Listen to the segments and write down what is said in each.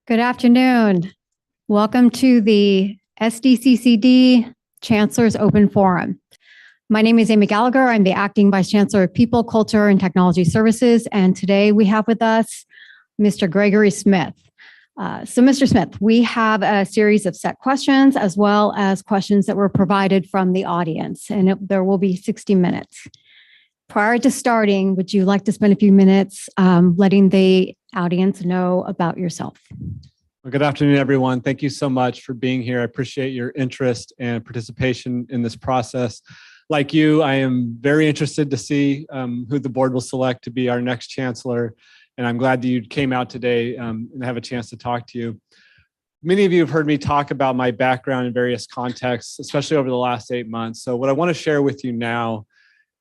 Good afternoon. Welcome to the SDCCD Chancellor's Open Forum. My name is Amy Gallagher. I'm the Acting Vice Chancellor of People, Culture, and Technology Services. And today we have with us Mr. Gregory Smith. Mr. Smith, we have a series of set questions as well as questions that were provided from the audience, and there will be 60 minutes. Prior to starting, would you like to spend a few minutes letting the audience know about yourself? Well, good afternoon, everyone. Thank you so much for being here. I appreciate your interest and participation in this process. Like you, I am very interested to see who the board will select to be our next chancellor. And I'm glad that you came out today and have a chance to talk to you. Many of you have heard me talk about my background in various contexts, especially over the last 8 months. So what I want to share with you now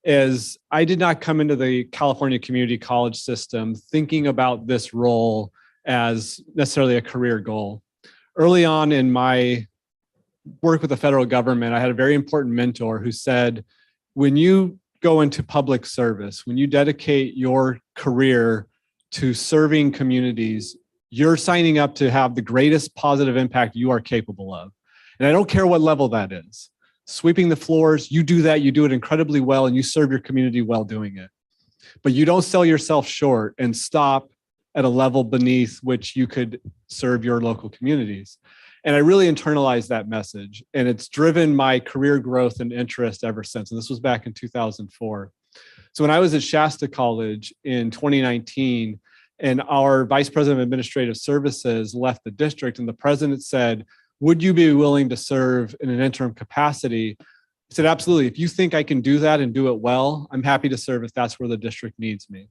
is I did not come into the California community college system thinking about this role as necessarily a career goal. Early on in my work with the federal government, I had a very important mentor who said, when you go into public service, when you dedicate your career to serving communities, you're signing up to have the greatest positive impact you are capable of. And I don't care what level that is. Sweeping the floors, you do that, you do it incredibly well, and you serve your community well doing it. But you don't sell yourself short and stop at a level beneath which you could serve your local communities. And I really internalized that message, and it's driven my career growth and interest ever since. And this was back in 2004. So when I was at Shasta College in 2019, and our Vice President of Administrative Services left the district, and the president said, would you be willing to serve in an interim capacity? I said, absolutely. If you think I can do that and do it well, I'm happy to serve if that's where the district needs me.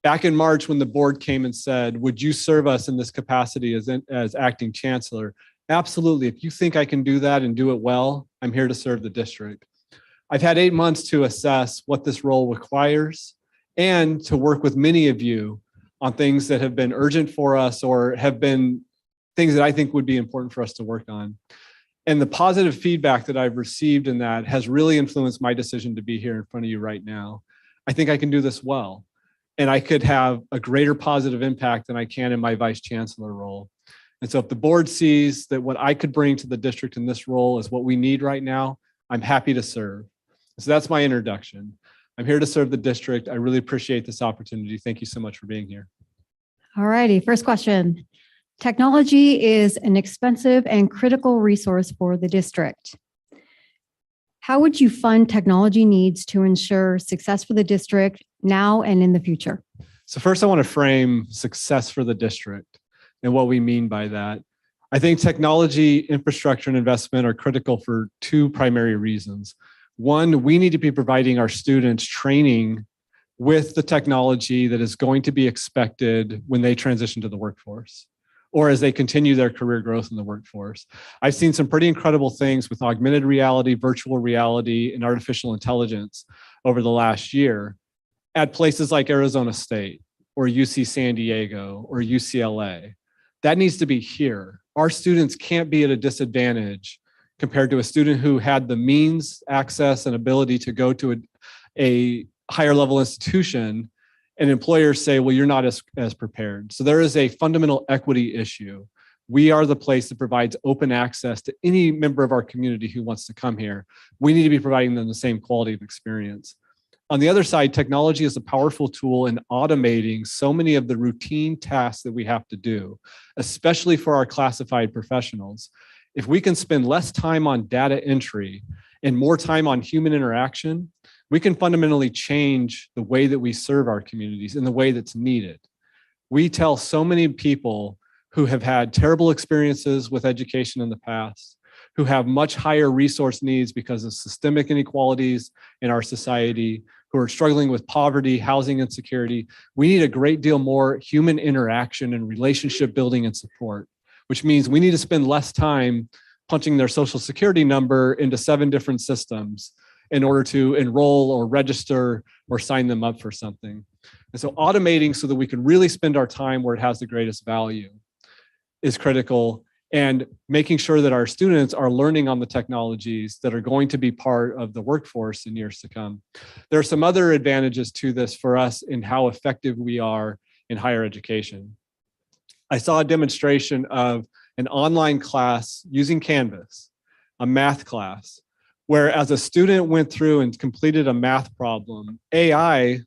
Back in March, when the board came and said, would you serve us in this capacity as acting chancellor? Absolutely. If you think I can do that and do it well, I'm here to serve the district. I've had 8 months to assess what this role requires and to work with many of you on things that have been urgent for us or have been things that I think would be important for us to work on. And the positive feedback that I've received in that has really influenced my decision to be here in front of you right now. I think I can do this well, and I could have a greater positive impact than I can in my vice chancellor role. And so if the board sees that what I could bring to the district in this role is what we need right now, I'm happy to serve. So that's my introduction. I'm here to serve the district. I really appreciate this opportunity. Thank you so much for being here. All righty, first question. Technology is an expensive and critical resource for the district. How would you fund technology needs to ensure success for the district now and in the future? So first, I want to frame success for the district and what we mean by that. I think technology, infrastructure, and investment are critical for two primary reasons. One, we need to be providing our students training with the technology that is going to be expected when they transition to the workforce, or as they continue their career growth in the workforce. I've seen some pretty incredible things with augmented reality, virtual reality, and artificial intelligence over the last year at places like Arizona State or UC San Diego or UCLA. That needs to be here. Our students can't be at a disadvantage compared to a student who had the means, access, and ability to go to a higher level institution, and employers say, well, you're not as prepared. So there is a fundamental equity issue. We are the place that provides open access to any member of our community who wants to come here. We need to be providing them the same quality of experience. On the other side, technology is a powerful tool in automating so many of the routine tasks that we have to do, especially for our classified professionals. If we can spend less time on data entry and more time on human interaction, we can fundamentally change the way that we serve our communities in the way that's needed. We tell so many people who have had terrible experiences with education in the past, who have much higher resource needs because of systemic inequalities in our society, who are struggling with poverty, housing insecurity. We need a great deal more human interaction and relationship building and support, which means we need to spend less time punching their social security number into 7 different systems in order to enroll or register or sign them up for something. And so automating so that we can really spend our time where it has the greatest value is critical, and making sure that our students are learning on the technologies that are going to be part of the workforce in years to come. There are some other advantages to this for us in how effective we are in higher education. I saw a demonstration of an online class using Canvas, a math class, where as a student went through and completed a math problem, AI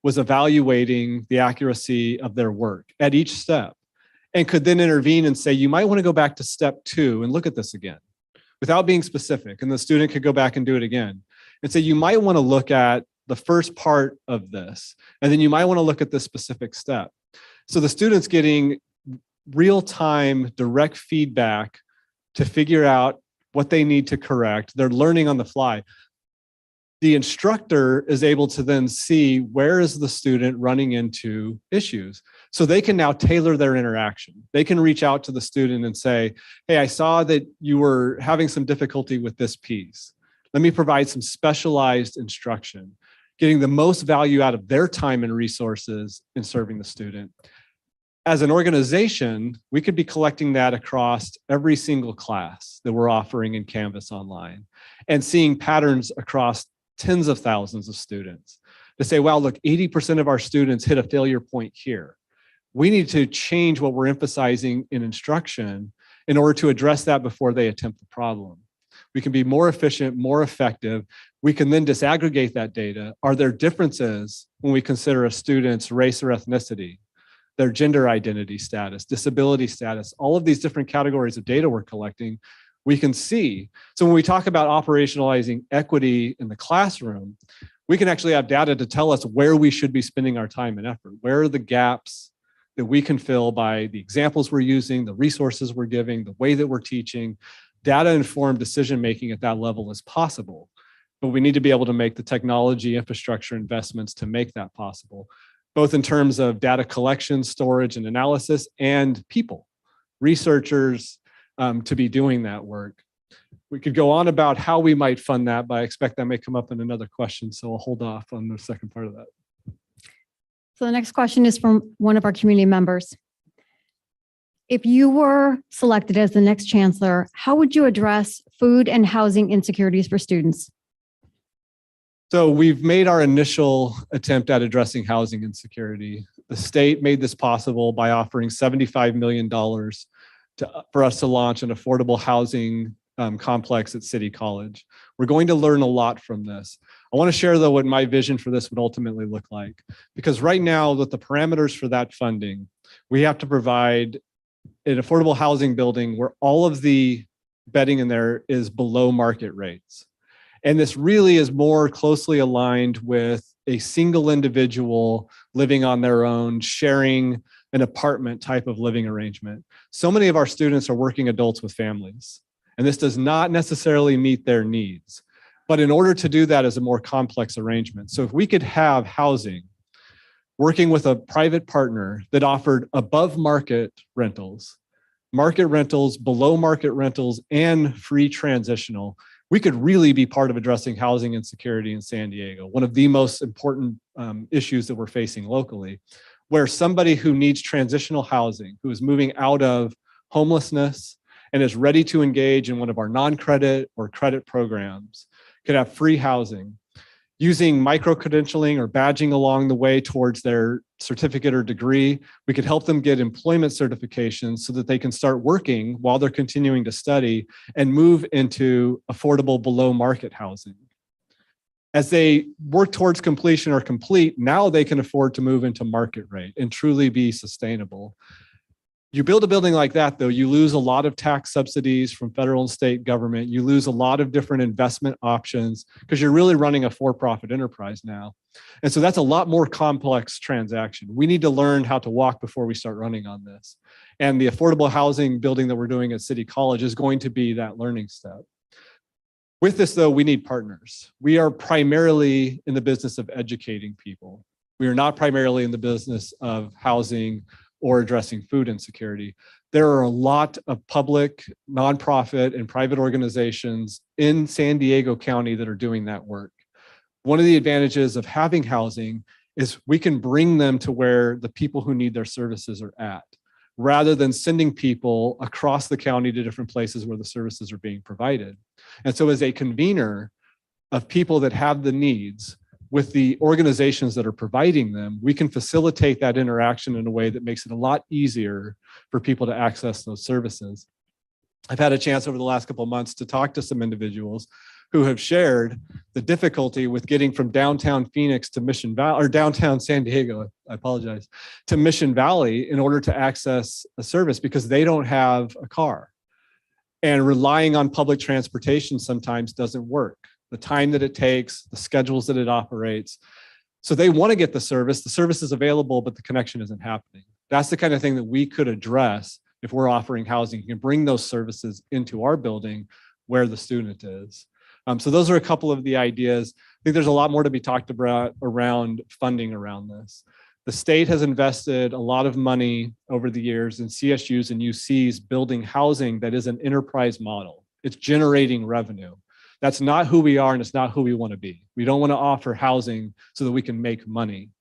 was evaluating the accuracy of their work at each step and could then intervene and say, you might want to go back to step 2 and look at this again without being specific. And the student could go back and do it again and say, you might want to look at the first part of this, and then you might want to look at this specific step. So the student's getting real-time direct feedback to figure out what they need to correct. They're learning on the fly. The instructor is able to then see where is the student running into issues. So they can now tailor their interaction. They can reach out to the student and say, hey, I saw that you were having some difficulty with this piece. Let me provide some specialized instruction, getting the most value out of their time and resources in serving the student. As an organization, we could be collecting that across every single class that we're offering in Canvas online and seeing patterns across tens of thousands of students to say, wow, look, 80% of our students hit a failure point here. We need to change what we're emphasizing in instruction in order to address that before they attempt the problem. We can be more efficient, more effective. We can then disaggregate that data. Are there differences when we consider a student's race or ethnicity, their gender identity status, disability status, all of these different categories of data we're collecting, we can see. So when we talk about operationalizing equity in the classroom, we can actually have data to tell us where we should be spending our time and effort. Where are the gaps that we can fill by the examples we're using, the resources we're giving, the way that we're teaching. Data-informed decision-making at that level is possible, but we need to be able to make the technology infrastructure investments to make that possible, both in terms of data collection, storage, and analysis, and people, researchers, to be doing that work. We could go on about how we might fund that, but I expect that may come up in another question, so I'll hold off on the second part of that. So the next question is from one of our community members. If you were selected as the next chancellor, how would you address food and housing insecurities for students? So we've made our initial attempt at addressing housing insecurity. The state made this possible by offering $75 million for us to launch an affordable housing complex at City College. We're going to learn a lot from this. I want to share, though, what my vision for this would ultimately look like. Because right now, with the parameters for that funding, we have to provide an affordable housing building where all of the bedding in there is below market rates. And this really is more closely aligned with a single individual living on their own, sharing an apartment type of living arrangement. So many of our students are working adults with families, and this does not necessarily meet their needs. But in order to do that is a more complex arrangement. So if we could have housing working with a private partner that offered above market rentals, below market rentals, and free transitional, we could really be part of addressing housing insecurity in San Diego, one of the most important issues that we're facing locally, where somebody who needs transitional housing, who is moving out of homelessness and is ready to engage in one of our non-credit or credit programs, could have free housing. Using micro-credentialing or badging along the way towards their certificate or degree, we could help them get employment certifications so that they can start working while they're continuing to study and move into affordable below market housing. As they work towards completion or complete, now they can afford to move into market rate and truly be sustainable. You build a building like that, though, you lose a lot of tax subsidies from federal and state government. You lose a lot of different investment options because you're really running a for-profit enterprise now. And so that's a lot more complex transaction. We need to learn how to walk before we start running on this. And the affordable housing building that we're doing at City College is going to be that learning step. With this, though, we need partners. We are primarily in the business of educating people. We are not primarily in the business of housing or addressing food insecurity. There are a lot of public, nonprofit, and private organizations in San Diego County that are doing that work. One of the advantages of having housing is we can bring them to where the people who need their services are at, rather than sending people across the county to different places where the services are being provided. And so as a convener of people that have the needs, with the organizations that are providing them, we can facilitate that interaction in a way that makes it a lot easier for people to access those services. I've had a chance over the last couple of months to talk to some individuals who have shared the difficulty with getting from downtown Phoenix to Mission Valley, or downtown San Diego, I apologize, to Mission Valley in order to access a service because they don't have a car. And relying on public transportation sometimes doesn't work. The time that it takes, the schedules that it operates. So they want to get the service is available, but the connection isn't happening. That's the kind of thing that we could address if we're offering housing. You can bring those services into our building where the student is. So those are a couple of the ideas. I think there's a lot more to be talked about around funding around this. The state has invested a lot of money over the years in CSUs and UCs building housing that is an enterprise model. It's generating revenue. That's not who we are, and it's not who we want to be. We don't want to offer housing so that we can make money.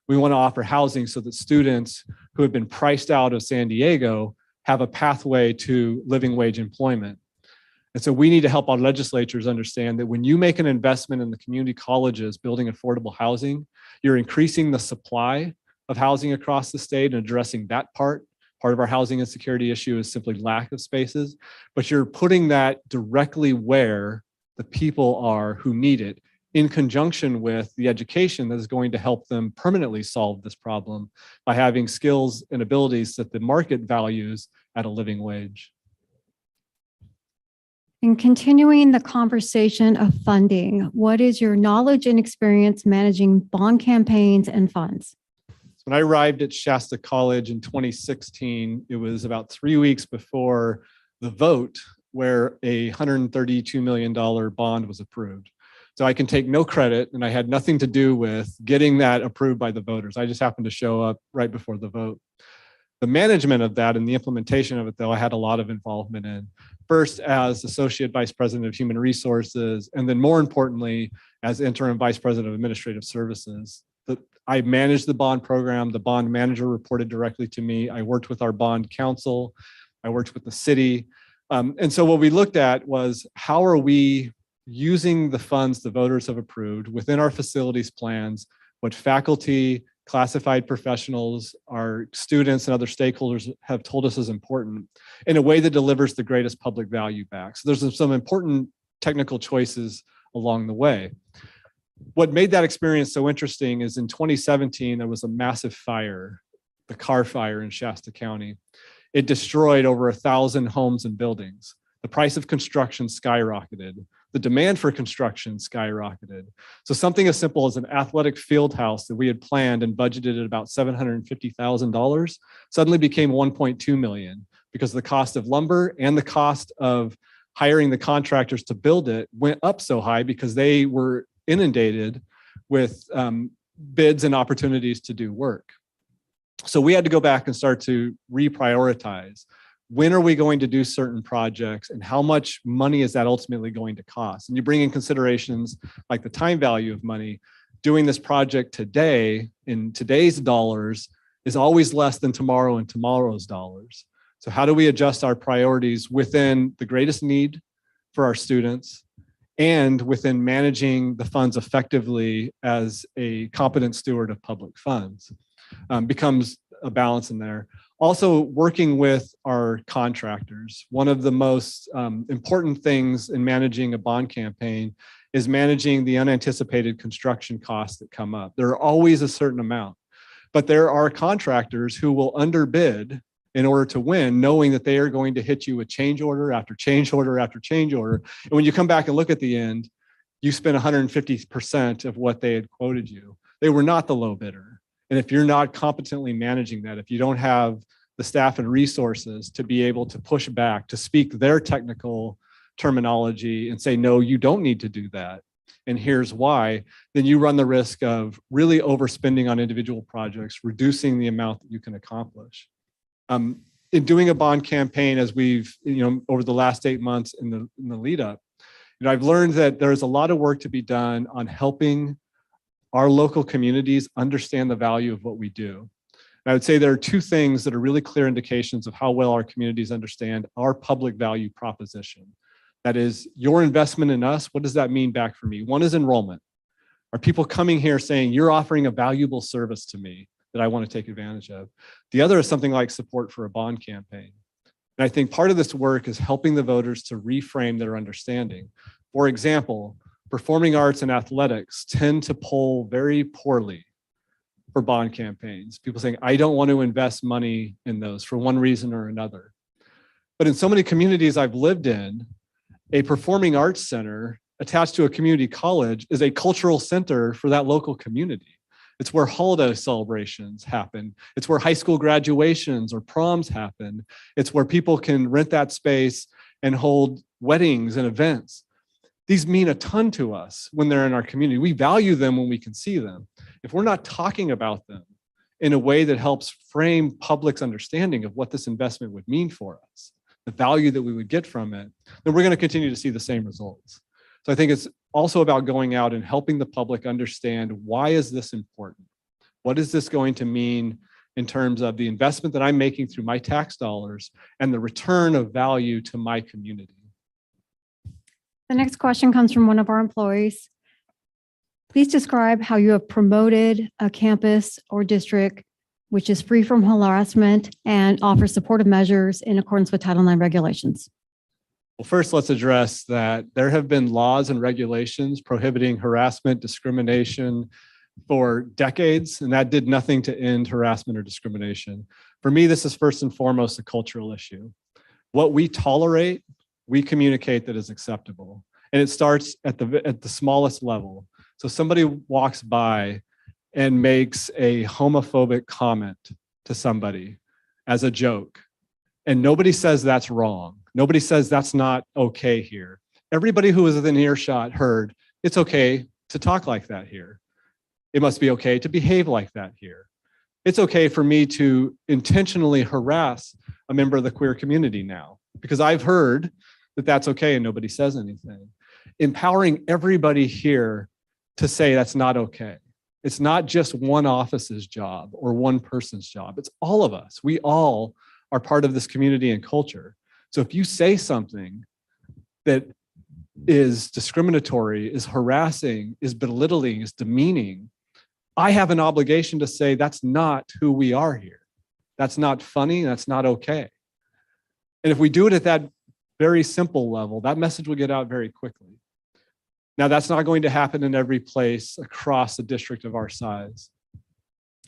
We want to offer housing so that students who have been priced out of San Diego have a pathway to living wage employment. And so we need to help our legislatures understand that when you make an investment in the community colleges building affordable housing, you're increasing the supply of housing across the state and addressing that part. Part of our housing insecurity issue is simply lack of spaces, but you're putting that directly where the people are who need it, in conjunction with the education that is going to help them permanently solve this problem by having skills and abilities that the market values at a living wage. In continuing the conversation of funding, what is your knowledge and experience managing bond campaigns and funds? When I arrived at Shasta College in 2016, it was about 3 weeks before the vote where a $132 million bond was approved. So I can take no credit, and I had nothing to do with getting that approved by the voters. I just happened to show up right before the vote. The management of that and the implementation of it, though, I had a lot of involvement in. First, as Associate Vice President of Human Resources, and then more importantly, as Interim Vice President of Administrative Services. I managed the bond program. The bond manager reported directly to me. I worked with our bond counsel. I worked with the city. And so what we looked at was, how are we using the funds the voters have approved within our facilities plans, what faculty, classified professionals, our students, and other stakeholders have told us is important, in a way that delivers the greatest public value back. So there's some important technical choices along the way. What made that experience so interesting is in 2017, there was a massive fire, the Carr Fire in Shasta County. It destroyed over 1,000 homes and buildings. The price of construction skyrocketed. The demand for construction skyrocketed. So something as simple as an athletic field house that we had planned and budgeted at about $750,000 suddenly became $1.2 million because the cost of lumber and the cost of hiring the contractors to build it went up so high because they were inundated with bids and opportunities to do work. So we had to go back and start to reprioritize. When are we going to do certain projects, and how much money is that ultimately going to cost? And you bring in considerations like the time value of money. Doing this project today in today's dollars is always less than tomorrow in tomorrow's dollars. So how do we adjust our priorities within the greatest need for our students and within managing the funds effectively as a competent steward of public funds? Becomes a balance in there. Also, working with our contractors. One of the most important things in managing a bond campaign is managing the unanticipated construction costs that come up. There are always a certain amount, but there are contractors who will underbid in order to win, knowing that they are going to hit you with change order after change order after change order. And when you come back and look at the end, you spend 150% of what they had quoted you. They were not the low bidder. And if you're not competently managing that, if you don't have the staff and resources to be able to push back, to speak their technical terminology and say, no, you don't need to do that, and here's why, then you run the risk of really overspending on individual projects, reducing the amount that you can accomplish. In doing a bond campaign, as we've, over the last 8 months in the lead up, I've learned that there's a lot of work to be done on helping our local communities understand the value of what we do. And I would say there are two things that are really clear indications of how well our communities understand our public value proposition. That is, your investment in us, what does that mean back for me? One is enrollment. Are people coming here saying, you're offering a valuable service to me that I want to take advantage of? The other is something like support for a bond campaign. And I think part of this work is helping the voters to reframe their understanding. For example, performing arts and athletics tend to poll very poorly for bond campaigns. People saying, I don't want to invest money in those for one reason or another. But in so many communities I've lived in, a performing arts center attached to a community college is a cultural center for that local community. It's where holiday celebrations happen. It's where high school graduations or proms happen. It's where people can rent that space and hold weddings and events. These mean a ton to us when they're in our community. We value them when we can see them. If we're not talking about them in a way that helps frame public's understanding of what this investment would mean for us, the value that we would get from it, then we're going to continue to see the same results. So I think it's also about going out and helping the public understand, why is this important? What is this going to mean in terms of the investment that I'm making through my tax dollars and the return of value to my community? The next question comes from one of our employees. Please describe how you have promoted a campus or district which is free from harassment and offers supportive measures in accordance with Title IX regulations. Well, first, let's address that there have been laws and regulations prohibiting harassment, discrimination for decades, and that did nothing to end harassment or discrimination. For me, this is first and foremost a cultural issue. What we tolerate, we communicate that is acceptable. And it starts at the smallest level. So somebody walks by and makes a homophobic comment to somebody as a joke, and nobody says that's wrong. Nobody says that's not okay here. Everybody who was within earshot heard it's okay to talk like that here. It must be okay to behave like that here. It's okay for me to intentionally harass a member of the queer community now, because I've heard that that's okay and nobody says anything. Empowering everybody here to say that's not okay. It's not just one office's job or one person's job. It's all of us. We all are part of this community and culture. So if you say something that is discriminatory, is harassing, is belittling, is demeaning, I have an obligation to say that's not who we are here. That's not funny. That's not okay. And if we do it at that very simple level, that message will get out very quickly. Now, that's not going to happen in every place across a district of our size.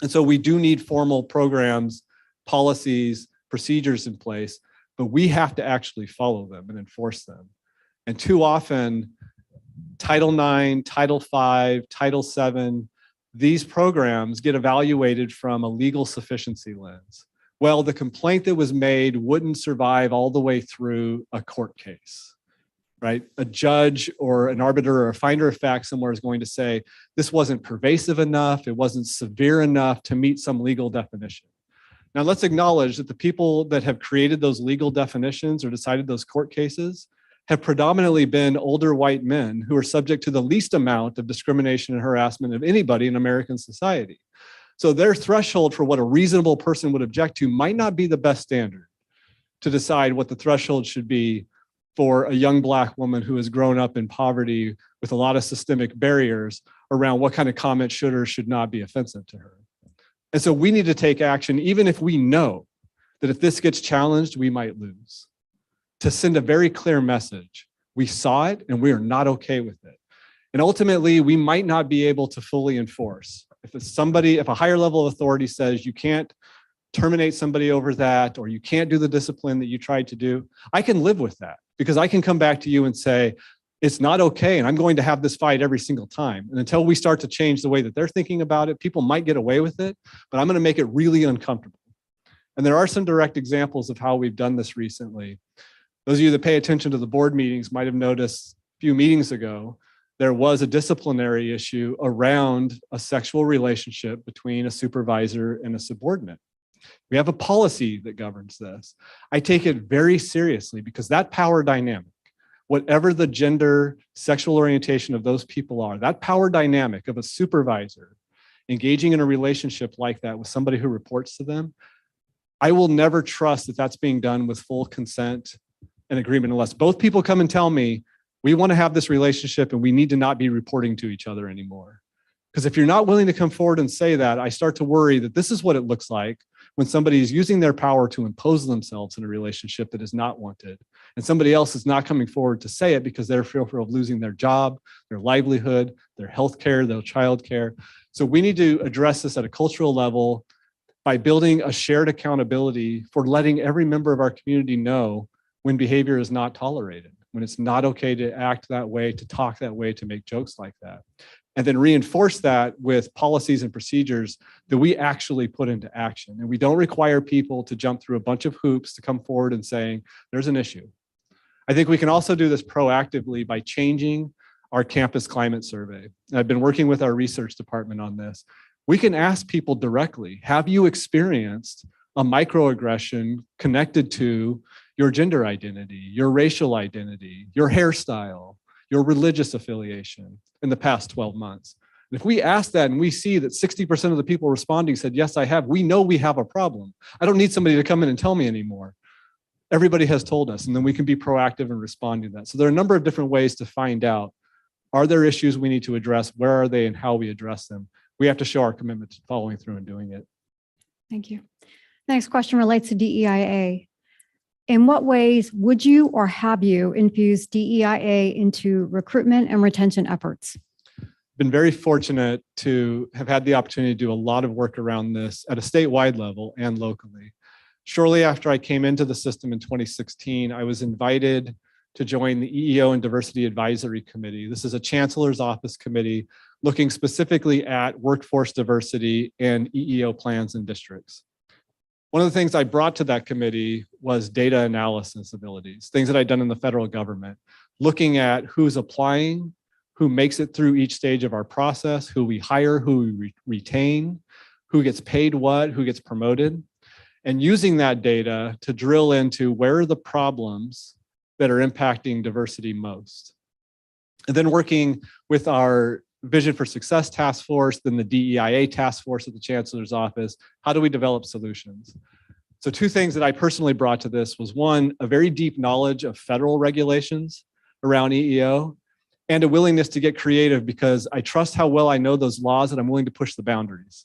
And so we do need formal programs, policies, procedures in place, but we have to actually follow them and enforce them. And too often, Title IX, Title V, Title VII, these programs get evaluated from a legal sufficiency lens. Well, the complaint that was made wouldn't survive all the way through a court case, right? A judge or an arbiter or a finder of fact somewhere is going to say, this wasn't pervasive enough, it wasn't severe enough to meet some legal definition. Now, let's acknowledge that the people that have created those legal definitions or decided those court cases have predominantly been older white men who are subject to the least amount of discrimination and harassment of anybody in American society. So their threshold for what a reasonable person would object to might not be the best standard to decide what the threshold should be for a young Black woman who has grown up in poverty with a lot of systemic barriers around what kind of comment should or should not be offensive to her. And so we need to take action, even if we know that if this gets challenged, we might lose, to send a very clear message. We saw it and we are not okay with it. And ultimately, we might not be able to fully enforce. If a higher level of authority says you can't terminate somebody over that, or you can't do the discipline that you tried to do, I can live with that, because I can come back to you and say, it's not okay, and I'm going to have this fight every single time. And until we start to change the way that they're thinking about it, people might get away with it, but I'm going to make it really uncomfortable. And there are some direct examples of how we've done this recently. Those of you that pay attention to the board meetings might have noticed a few meetings ago, there was a disciplinary issue around a sexual relationship between a supervisor and a subordinate. We have a policy that governs this. I take it very seriously, because that power dynamic, whatever the gender, sexual orientation of those people are, that power dynamic of a supervisor engaging in a relationship like that with somebody who reports to them, I will never trust that that's being done with full consent and agreement unless both people come and tell me, we want to have this relationship and we need to not be reporting to each other anymore. Because if you're not willing to come forward and say that, I start to worry that this is what it looks like when somebody is using their power to impose themselves in a relationship that is not wanted. And somebody else is not coming forward to say it because they're fearful of losing their job, their livelihood, their health care, their child care. So we need to address this at a cultural level by building a shared accountability for letting every member of our community know when behavior is not tolerated, when it's not okay to act that way, to talk that way, to make jokes like that. And then reinforce that with policies and procedures that we actually put into action. And we don't require people to jump through a bunch of hoops to come forward and saying, there's an issue. I think we can also do this proactively by changing our campus climate survey. And I've been working with our research department on this. We can ask people directly, have you experienced a microaggression connected to your gender identity, your racial identity, your hairstyle, your religious affiliation in the past 12 months? And if we ask that and we see that 60% of the people responding said, yes, I have, we know we have a problem. I don't need somebody to come in and tell me anymore. Everybody has told us, and then we can be proactive in responding to that. So there are a number of different ways to find out, are there issues we need to address? Where are they and how we address them? We have to show our commitment to following through and doing it. Thank you. The next question relates to DEIA. In what ways would you or have you infused DEIA into recruitment and retention efforts? Been very fortunate to have had the opportunity to do a lot of work around this at a statewide level and locally. Shortly after I came into the system in 2016, I was invited to join the EEO and Diversity Advisory Committee. This is a Chancellor's Office committee looking specifically at workforce diversity and EEO plans and districts. One of the things I brought to that committee was data analysis abilities, things that I'd done in the federal government, looking at who's applying, who makes it through each stage of our process, who we hire, who we retain, who gets paid what, who gets promoted, and using that data to drill into where are the problems that are impacting diversity most. And then working with our Vision for Success Task Force, then the DEIA Task Force at the Chancellor's Office, how do we develop solutions? So two things that I personally brought to this was one, a very deep knowledge of federal regulations around EEO and a willingness to get creative because I trust how well I know those laws and I'm willing to push the boundaries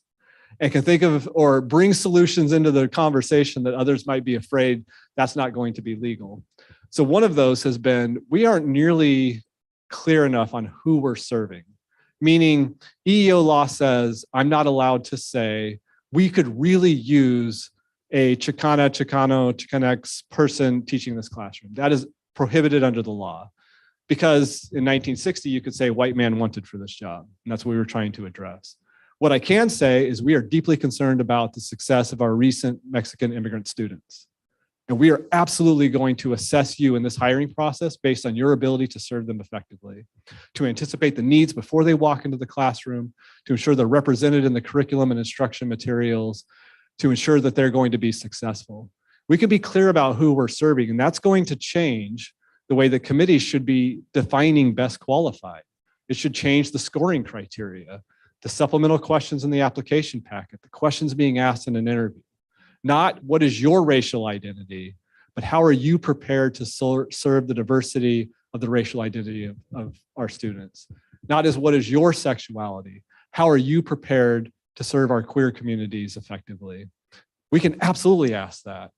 and can think of or bring solutions into the conversation that others might be afraid that's not going to be legal. So one of those has been, we aren't nearly clear enough on who we're serving. Meaning EEO law says, I'm not allowed to say, we could really use a Chicano-Chicanx person teaching this classroom. That is prohibited under the law. Because in 1960, you could say white man wanted for this job. And that's what we were trying to address. What I can say is we are deeply concerned about the success of our recent Mexican immigrant students. And we are absolutely going to assess you in this hiring process based on your ability to serve them effectively, to anticipate the needs before they walk into the classroom, to ensure they're represented in the curriculum and instruction materials, to ensure that they're going to be successful. We can be clear about who we're serving, and that's going to change the way the committee should be defining best qualified. It should change the scoring criteria, the supplemental questions in the application packet, the questions being asked in an interview. Not what is your racial identity, but how are you prepared to serve the diversity of the racial identity of our students? Not as what is your sexuality, how are you prepared to serve our queer communities effectively? We can absolutely ask that.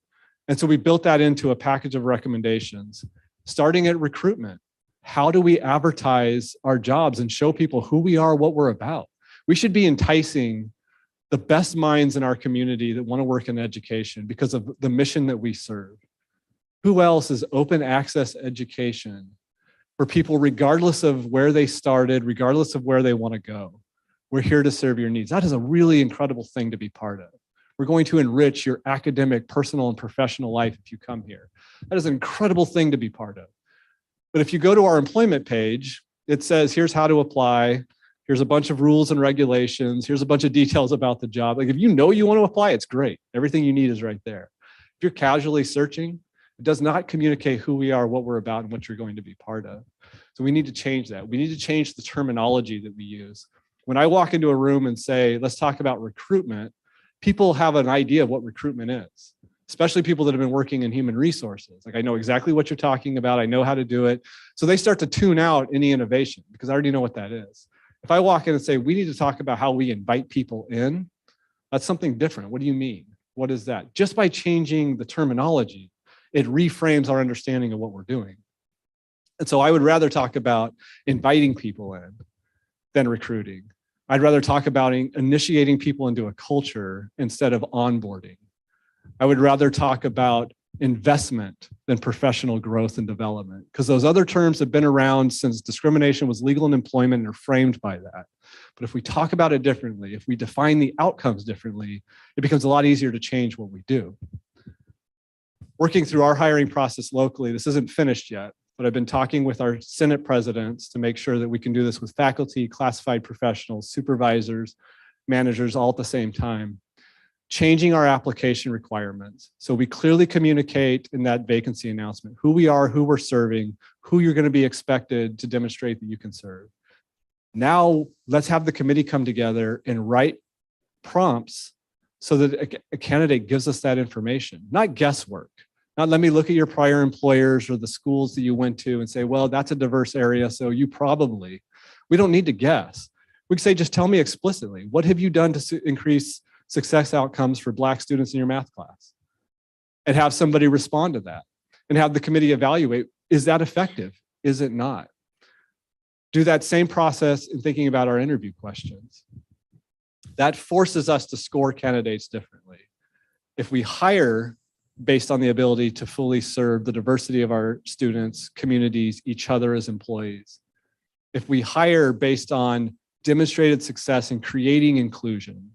And so we built that into a package of recommendations, starting at recruitment. How do we advertise our jobs and show people who we are, what we're about? We should be enticing the best minds in our community that want to work in education because of the mission that we serve. Who else is open access education for people regardless of where they started, regardless of where they want to go? We're here to serve your needs. That is a really incredible thing to be part of. We're going to enrich your academic, personal, and professional life if you come here. That is an incredible thing to be part of. But if you go to our employment page, it says, here's how to apply. Here's a bunch of rules and regulations. Here's a bunch of details about the job. Like if you know you want to apply, it's great. Everything you need is right there. If you're casually searching, it does not communicate who we are, what we're about, and what you're going to be part of. So we need to change that. We need to change the terminology that we use. When I walk into a room and say, let's talk about recruitment, people have an idea of what recruitment is, especially people that have been working in human resources. Like I know exactly what you're talking about. I know how to do it. So they start to tune out any innovation because I already know what that is. If I walk in and say, we need to talk about how we invite people in, that's something different. What do you mean? What is that? Just by changing the terminology, it reframes our understanding of what we're doing. And so I would rather talk about inviting people in than recruiting. I'd rather talk about initiating people into a culture instead of onboarding. I would rather talk about investment than professional growth and development, because those other terms have been around since discrimination was legal in employment and are framed by that. But if we talk about it differently, if we define the outcomes differently, it becomes a lot easier to change what we do. Working through our hiring process locally, this isn't finished yet, but I've been talking with our Senate presidents to make sure that we can do this with faculty, classified professionals, supervisors, managers, all at the same time. Changing our application requirements. So we clearly communicate in that vacancy announcement who we are, who we're serving, who you're going to be expected to demonstrate that you can serve. Now let's have the committee come together and write prompts so that a candidate gives us that information, not guesswork. Not let me look at your prior employers or the schools that you went to and say, well, that's a diverse area, so you probably. We don't need to guess. We can say, just tell me explicitly, what have you done to increase success outcomes for Black students in your math class? And have somebody respond to that and have the committee evaluate, is that effective? Is it not? Do that same process in thinking about our interview questions. That forces us to score candidates differently. If we hire based on the ability to fully serve the diversity of our students, communities, each other as employees, if we hire based on demonstrated success in creating inclusion,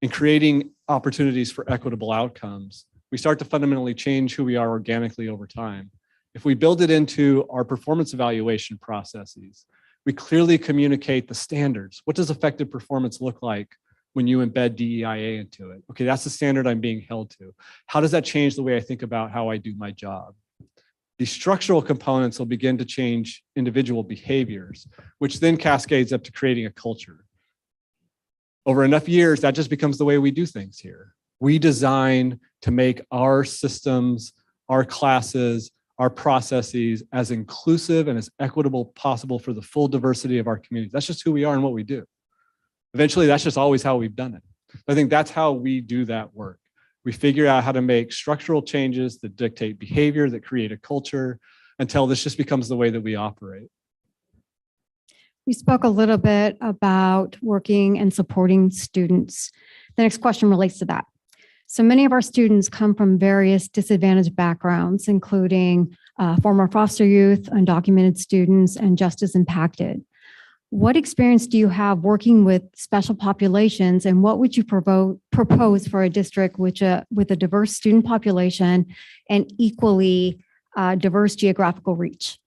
and creating opportunities for equitable outcomes, we start to fundamentally change who we are organically over time. If we build it into our performance evaluation processes, we clearly communicate the standards. What does effective performance look like when you embed DEIA into it? Okay, that's the standard I'm being held to. How does that change the way I think about how I do my job? These structural components will begin to change individual behaviors, which then cascades up to creating a culture. Over enough years, that just becomes the way we do things here. We design to make our systems, our classes, our processes as inclusive and as equitable possible for the full diversity of our community. That's just who we are and what we do. Eventually, that's just always how we've done it. I think that's how we do that work. We figure out how to make structural changes that dictate behavior, that create a culture, until this just becomes the way that we operate. We spoke a little bit about working and supporting students. The next question relates to that. So many of our students come from various disadvantaged backgrounds, including former foster youth, undocumented students, and justice impacted. What experience do you have working with special populations, and what would you propose for a district with a diverse student population and equally diverse geographical reach?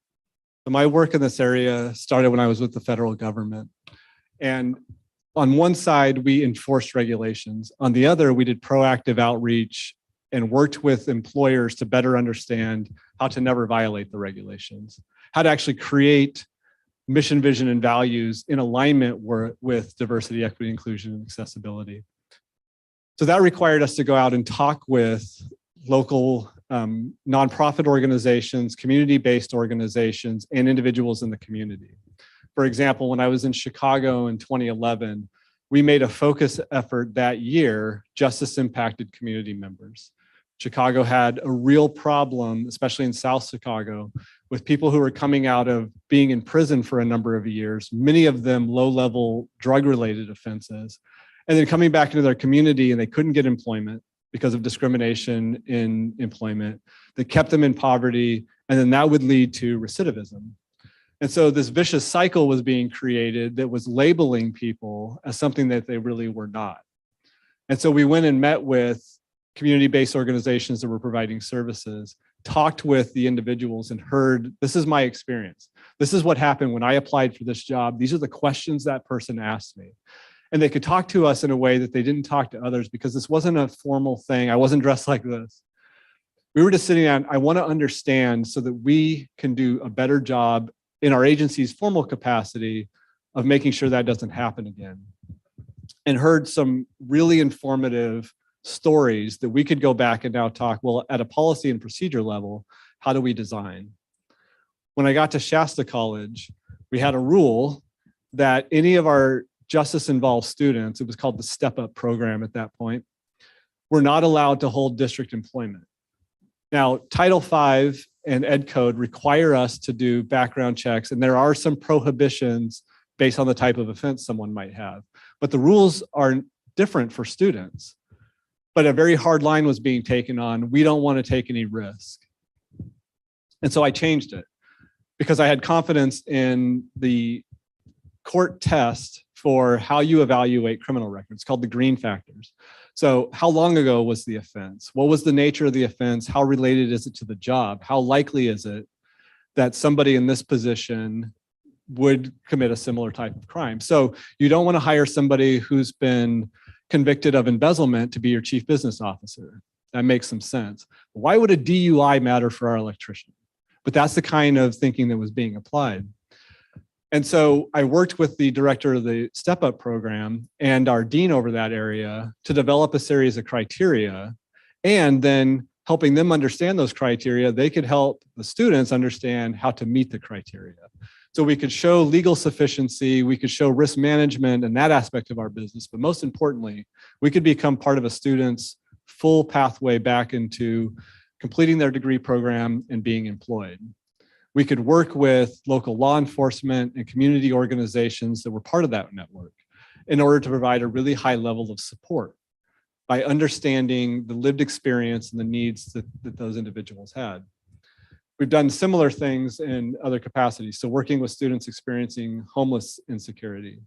So my work in this area started when I was with the federal government. And on one side, we enforced regulations. On the other, we did proactive outreach and worked with employers to better understand how to never violate the regulations, how to actually create mission, vision, and values in alignment with diversity, equity, inclusion, and accessibility. So that required us to go out and talk with local nonprofit organizations, community-based organizations, and individuals in the community. For example, when I was in Chicago in 2011, we made a focus effort that year, justice impacted community members. Chicago had a real problem, especially in South Chicago, with people who were coming out of being in prison for a number of years, many of them low-level drug-related offenses, and then coming back into their community and they couldn't get employment because of discrimination in employment that kept them in poverty, and then that would lead to recidivism. And so this vicious cycle was being created that was labeling people as something that they really were not. And so we went and met with community-based organizations that were providing services, talked with the individuals and heard, this is my experience. This is what happened when I applied for this job. These are the questions that person asked me. And they could talk to us in a way that they didn't talk to others because this wasn't a formal thing. I wasn't dressed like this. We were just sitting down, I want to understand so that we can do a better job in our agency's formal capacity of making sure that doesn't happen again. And heard some really informative stories that we could go back and now talk, well, at a policy and procedure level, how do we design? When I got to Shasta College, we had a rule that any of our justice-involved students, it was called the Step Up program at that point, were not allowed to hold district employment. Now, Title V and Ed Code require us to do background checks, and there are some prohibitions based on the type of offense someone might have. But the rules are different for students. But a very hard line was being taken on. We don't want to take any risk. And so I changed it because I had confidence in the court test for how you evaluate criminal records called the green factors. So how long ago was the offense? What was the nature of the offense? How related is it to the job? How likely is it that somebody in this position would commit a similar type of crime? So you don't want to hire somebody who's been convicted of embezzlement to be your chief business officer. That makes some sense. Why would a DUI matter for our electrician? But that's the kind of thinking that was being applied. And so I worked with the director of the Step Up program and our dean over that area to develop a series of criteria, and then helping them understand those criteria, they could help the students understand how to meet the criteria. So we could show legal sufficiency, we could show risk management and that aspect of our business, but most importantly, we could become part of a student's full pathway back into completing their degree program and being employed. We could work with local law enforcement and community organizations that were part of that network in order to provide a really high level of support by understanding the lived experience and the needs that those individuals had. We've done similar things in other capacities. So working with students experiencing homeless insecurity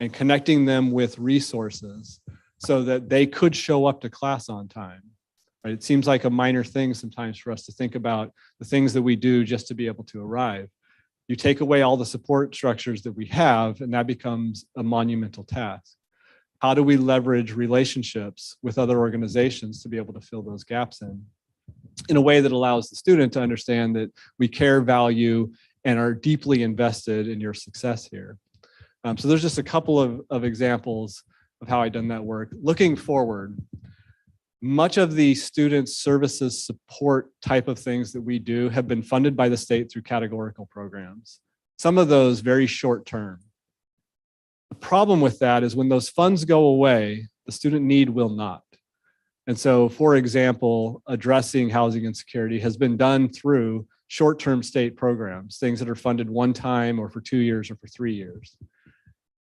and connecting them with resources so that they could show up to class on time. Right? It seems like a minor thing sometimes for us to think about the things that we do just to be able to arrive. You take away all the support structures that we have, and that becomes a monumental task. How do we leverage relationships with other organizations to be able to fill those gaps in a way that allows the student to understand that we care, value, and are deeply invested in your success here? So there's just a couple of examples of how I've done that work. Looking forward, much of the student services support type of things that we do have been funded by the state through categorical programs. Some of those very short term. The problem with that is when those funds go away, the student need will not. And so, for example, addressing housing insecurity has been done through short-term state programs, things that are funded one time or for 2 years or for 3 years,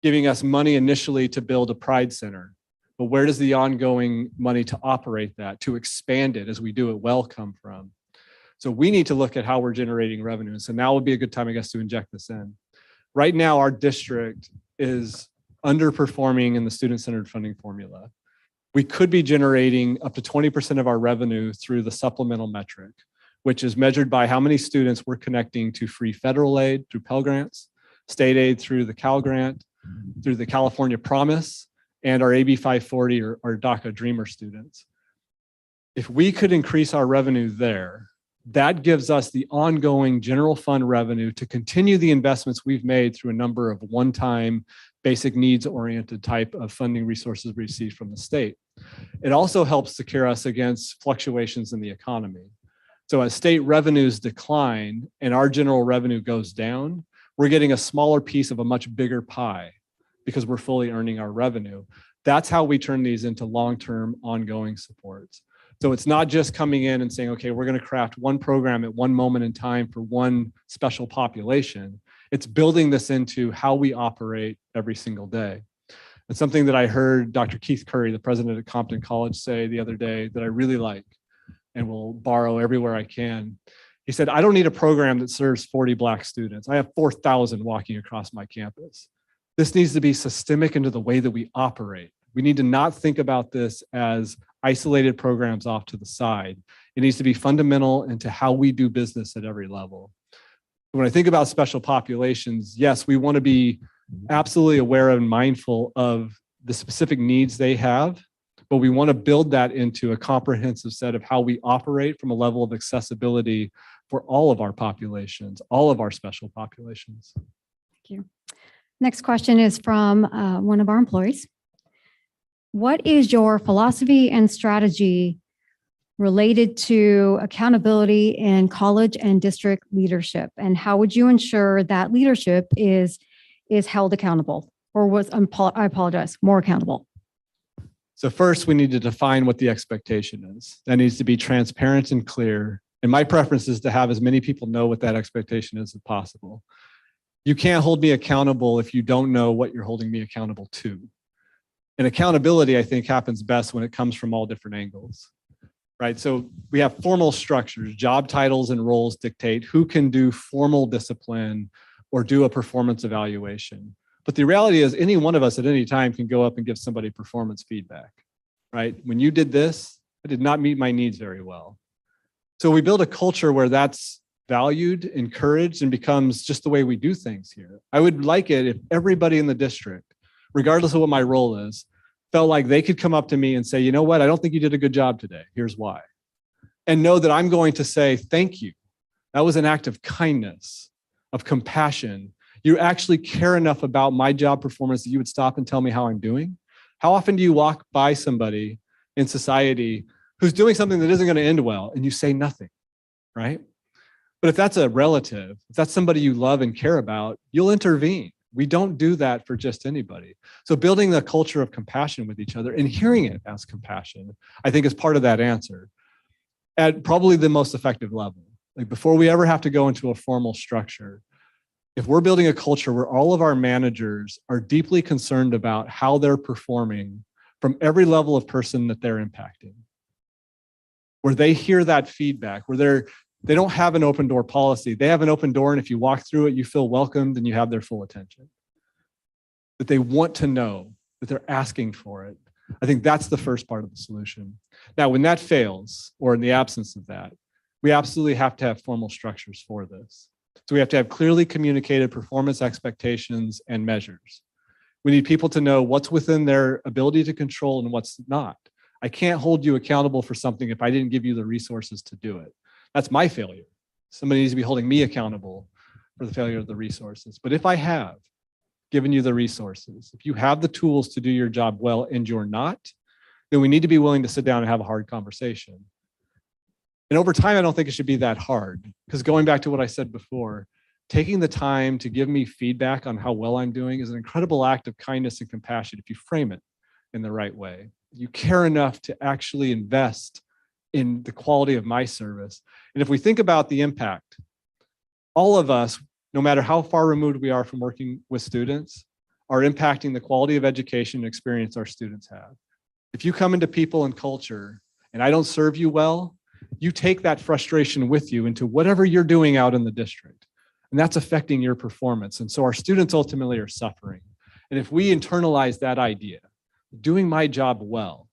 giving us money initially to build a Pride Center. But where does the ongoing money to operate that, to expand it as we do it well come from? So we need to look at how we're generating revenue. And so now would be a good time, I guess, to inject this in. Right now, our district is underperforming in the student-centered funding formula. We could be generating up to 20% of our revenue through the supplemental metric, which is measured by how many students we're connecting to free federal aid through Pell Grants, state aid through the Cal Grant, through the California Promise, and our AB 540 or DACA Dreamer students. If we could increase our revenue there, that gives us the ongoing general fund revenue to continue the investments we've made through a number of one-time basic needs-oriented type of funding resources we receive from the state. It also helps secure us against fluctuations in the economy. So as state revenues decline and our general revenue goes down, we're getting a smaller piece of a much bigger pie because we're fully earning our revenue. That's how we turn these into long-term ongoing supports. So it's not just coming in and saying, okay, we're going to craft one program at one moment in time for one special population. It's building this into how we operate every single day. It's something that I heard Dr. Keith Curry, the president of Compton College, say the other day that I really like and will borrow everywhere I can. He said, I don't need a program that serves 40 Black students. I have 4,000 walking across my campus. This needs to be systemic into the way that we operate. We need to not think about this as isolated programs off to the side. It needs to be fundamental into how we do business at every level. When I think about special populations, yes, we want to be absolutely aware and mindful of the specific needs they have, but we want to build that into a comprehensive set of how we operate from a level of accessibility for all of our populations, all of our special populations. Thank you. Next question is from one of our employees. What is your philosophy and strategy related to accountability in college and district leadership? And how would you ensure that leadership is is held accountable or I apologize, more accountable? So first, we need to define what the expectation is. That needs to be transparent and clear. And my preference is to have as many people know what that expectation is as possible. You can't hold me accountable if you don't know what you're holding me accountable to. And accountability, I think, happens best when it comes from all different angles, right? So we have formal structures, job titles and roles dictate who can do formal discipline or do a performance evaluation. But the reality is any one of us at any time can go up and give somebody performance feedback, right? When you did this, it did not meet my needs very well. So we build a culture where that's valued, encouraged, and becomes just the way we do things here. I would like it if everybody in the district, regardless of what my role is, felt like they could come up to me and say, you know what, I don't think you did a good job today. Here's why. And know that I'm going to say, thank you. That was an act of kindness, of compassion. You actually care enough about my job performance that you would stop and tell me how I'm doing. How often do you walk by somebody in society who's doing something that isn't going to end well and you say nothing, right? But if that's a relative, if that's somebody you love and care about, you'll intervene. We don't do that for just anybody. So building the culture of compassion with each other and hearing it as compassion, I think is part of that answer at probably the most effective level. Like before we ever have to go into a formal structure, if we're building a culture where all of our managers are deeply concerned about how they're performing from every level of person that they're impacting, where they hear that feedback, where they don't have an open door policy. They have an open door, and if you walk through it, you feel welcomed and you have their full attention. That they want to know, that they're asking for it. I think that's the first part of the solution. Now, when that fails, or in the absence of that, we absolutely have to have formal structures for this. So we have to have clearly communicated performance expectations and measures. We need people to know what's within their ability to control and what's not. I can't hold you accountable for something if I didn't give you the resources to do it. That's my failure. Somebody needs to be holding me accountable for the failure of the resources. But if I have given you the resources, if you have the tools to do your job well and you're not, then we need to be willing to sit down and have a hard conversation. And over time, I don't think it should be that hard, because going back to what I said before, taking the time to give me feedback on how well I'm doing is an incredible act of kindness and compassion if you frame it in the right way. You care enough to actually invest in the quality of my service. And if we think about the impact, all of us, no matter how far removed we are from working with students, are impacting the quality of education and experience our students have. If you come into people and culture and I don't serve you well, you take that frustration with you into whatever you're doing out in the district. And that's affecting your performance. And so our students ultimately are suffering. And if we internalize that idea, doing my job well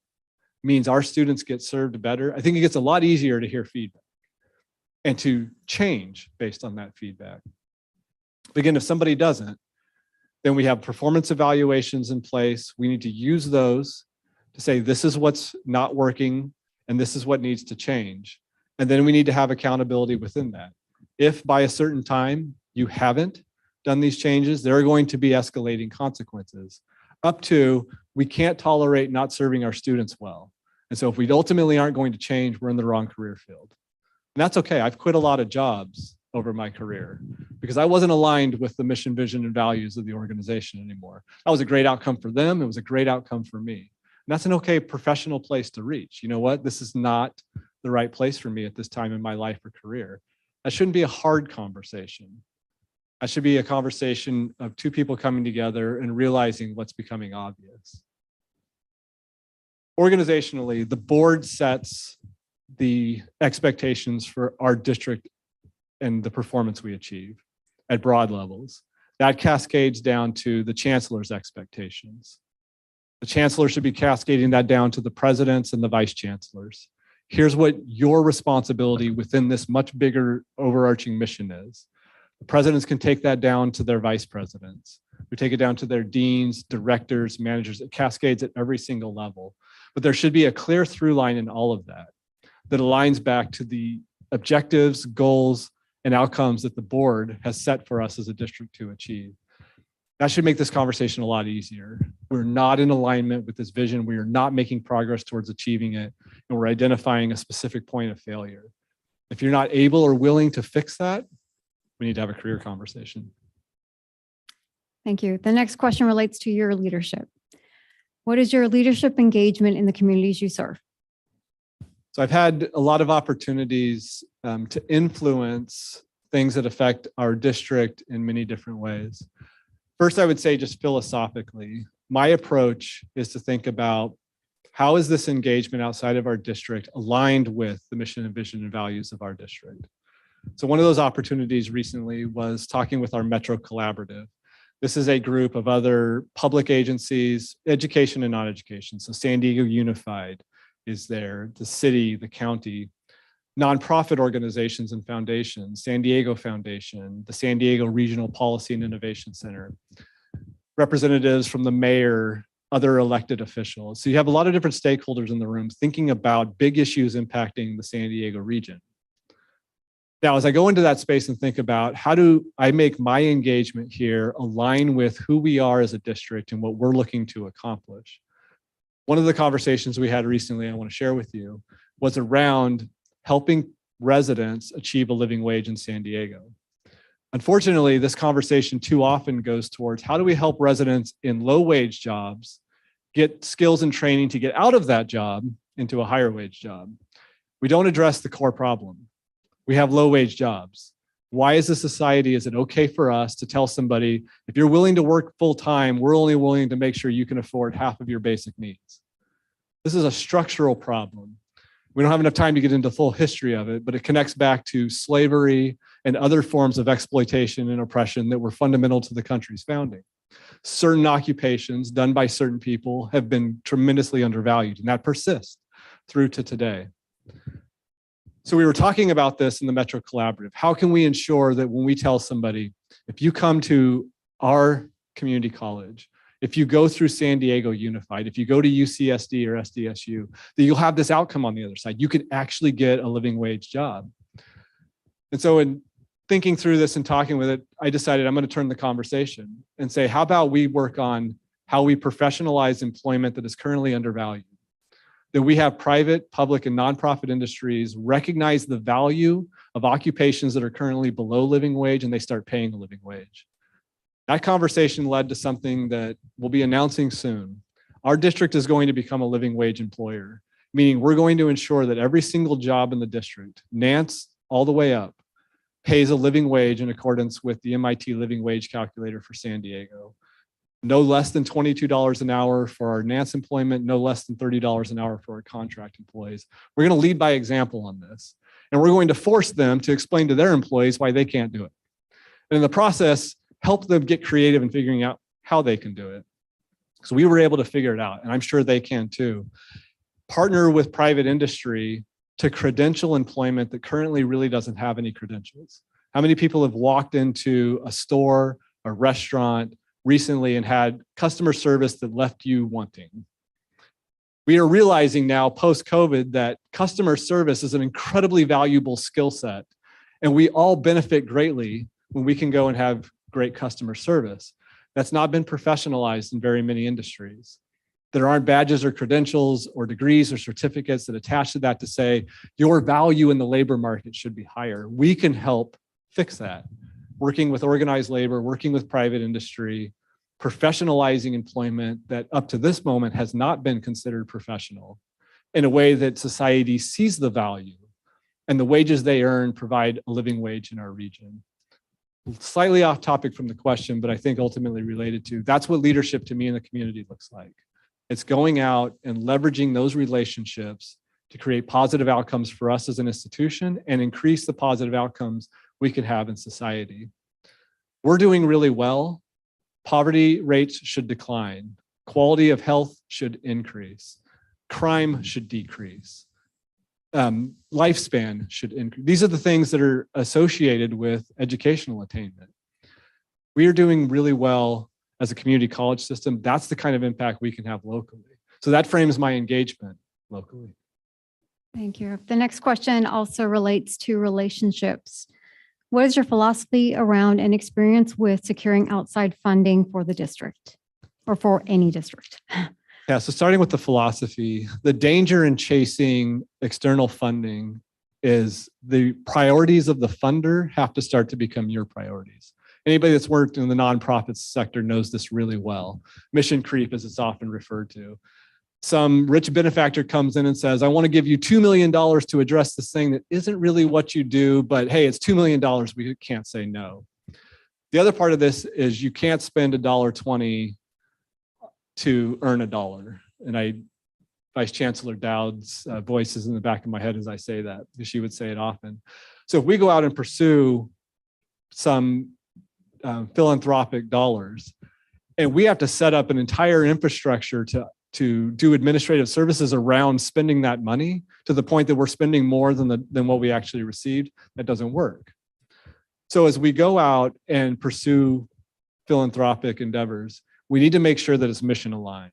means our students get served better, I think it gets a lot easier to hear feedback and to change based on that feedback. But again, if somebody doesn't, then we have performance evaluations in place. We need to use those to say, this is what's not working and this is what needs to change. And then we need to have accountability within that. If by a certain time you haven't done these changes, there are going to be escalating consequences, up to we can't tolerate not serving our students well. And so if we ultimately aren't going to change, we're in the wrong career field. And that's okay. I've quit a lot of jobs over my career because I wasn't aligned with the mission, vision, and values of the organization anymore. That was a great outcome for them. It was a great outcome for me. And that's an okay professional place to reach. You know what? This is not the right place for me at this time in my life or career. That shouldn't be a hard conversation. That should be a conversation of two people coming together and realizing what's becoming obvious. Organizationally, the board sets the expectations for our district and the performance we achieve at broad levels. That cascades down to the chancellor's expectations. The chancellor should be cascading that down to the presidents and the vice chancellors. Here's what your responsibility within this much bigger overarching mission is. The presidents can take that down to their vice presidents. We take it down to their deans, directors, managers. It cascades at every single level. But there should be a clear through line in all of that that aligns back to the objectives, goals, and outcomes that the board has set for us as a district to achieve. That should make this conversation a lot easier. We're not in alignment with this vision. We are not making progress towards achieving it, and we're identifying a specific point of failure. If you're not able or willing to fix that, we need to have a career conversation. Thank you. The next question relates to your leadership. What is your leadership engagement in the communities you serve? So I've had a lot of opportunities to influence things that affect our district in many different ways. First, I would say just philosophically, my approach is to think about how is this engagement outside of our district aligned with the mission and vision and values of our district? So one of those opportunities recently was talking with our Metro Collaborative. This is a group of other public agencies, education and non-education. So San Diego Unified is there, the city, the county, nonprofit organizations and foundations, San Diego Foundation, the San Diego Regional Policy and Innovation Center, representatives from the mayor, other elected officials. So you have a lot of different stakeholders in the room thinking about big issues impacting the San Diego region. Now, as I go into that space and think about how do I make my engagement here align with who we are as a district and what we're looking to accomplish? One of the conversations we had recently I want to share with you was around helping residents achieve a living wage in San Diego. Unfortunately, this conversation too often goes towards how do we help residents in low wage jobs get skills and training to get out of that job into a higher wage job. We don't address the core problem. We have low wage jobs. Why as a society is it okay for us to tell somebody, if you're willing to work full time, we're only willing to make sure you can afford half of your basic needs? This is a structural problem. We don't have enough time to get into full history of it, but it connects back to slavery and other forms of exploitation and oppression that were fundamental to the country's founding. Certain occupations done by certain people have been tremendously undervalued, and that persists through to today. So we were talking about this in the Metro Collaborative. How can we ensure that when we tell somebody, if you come to our community college, if you go through San Diego Unified, if you go to UCSD or SDSU, that you'll have this outcome on the other side. You can actually get a living wage job. And so in thinking through this and talking with it, I decided I'm going to turn the conversation and say, how about we work on how we professionalize employment that is currently undervalued? That we have private, public, and nonprofit industries recognize the value of occupations that are currently below living wage and they start paying a living wage. That conversation led to something that we'll be announcing soon. Our district is going to become a living wage employer, meaning we're going to ensure that every single job in the district, Nance all the way up, pays a living wage in accordance with the MIT living wage calculator for San Diego. No less than $22 an hour for our Nance employment, no less than $30 an hour for our contract employees. We're going to lead by example on this. And we're going to force them to explain to their employees why they can't do it. And in the process, help them get creative in figuring out how they can do it. So we were able to figure it out, and I'm sure they can too. Partner with private industry to credential employment that currently really doesn't have any credentials. How many people have walked into a store, a restaurant recently and had customer service that left you wanting? We are realizing now post-COVID that customer service is an incredibly valuable skill set, and we all benefit greatly when we can go and have great customer service. That's not been professionalized in very many industries. There aren't badges or credentials or degrees or certificates that attach to that to say your value in the labor market should be higher. We can help fix that, working with organized labor, working with private industry, professionalizing employment that up to this moment has not been considered professional in a way that society sees the value and the wages they earn provide a living wage in our region. Slightly off topic from the question, but I think ultimately related to, that's what leadership to me in the community looks like. It's going out and leveraging those relationships to create positive outcomes for us as an institution and increase the positive outcomes we can have in society. We're doing really well. Poverty rates should decline. Quality of health should increase. Crime should decrease. Lifespan should increase. These are the things that are associated with educational attainment. We are doing really well as a community college system. That's the kind of impact we can have locally. So that frames my engagement locally. Thank you. The next question also relates to relationships. What is your philosophy around and experience with securing outside funding for the district or for any district? Yeah, so starting with the philosophy, the danger in chasing external funding is the priorities of the funder have to start to become your priorities. Anybody that's worked in the nonprofit sector knows this really well. Mission creep, as it's often referred to. Some rich benefactor comes in and says, I want to give you $2 million to address this thing that isn't really what you do, but hey, it's $2 million. We can't say no. The other part of this is you can't spend $1.20 to earn $1. And Vice Chancellor Dowd's voice is in the back of my head as I say that, because she would say it often. So if we go out and pursue some philanthropic dollars, and we have to set up an entire infrastructure to do administrative services around spending that money to the point that we're spending more than what we actually received, that doesn't work. So as we go out and pursue philanthropic endeavors, we need to make sure that it's mission aligned.